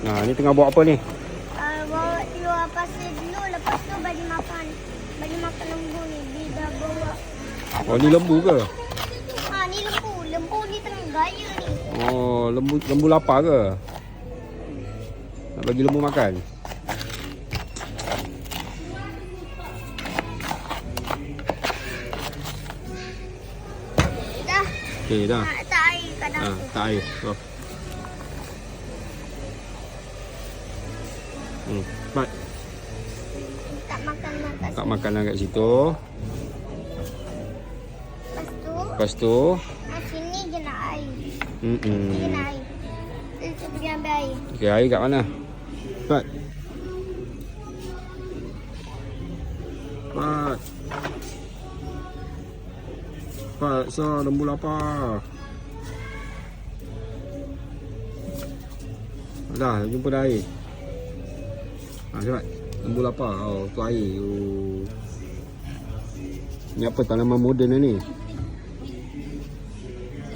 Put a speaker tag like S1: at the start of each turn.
S1: Nah, ni tengah buat apa ni?
S2: Bawa keluar pasir dulu. Lepas tu bagi makan. Bagi makan lembu ni. Dia dah bawa.
S1: Oh, ni lembu ke?
S2: Ni lembu. Lembu ni tengah gaya ni.
S1: Oh, lembu lapar ke? Nak bagi lembu makan?
S2: Dah.
S1: Okey, dah.
S2: Tak air kat dalam tu.
S1: Tak air. Oh. Cepat.
S2: Tak makan
S1: Tak makanan kat situ.
S2: Lepas tu.
S1: Lepas tu,
S2: Sini je nak air. Sini nak air. Kita pergi ambil air.
S1: Okey, air kat mana? Cepat. Cepat. Cepat, so lembu lapar. Dah, jumpa dah air. Cepat. Lembu lapar. Oh, tu air. Oh. Ni apa tanaman moden ni?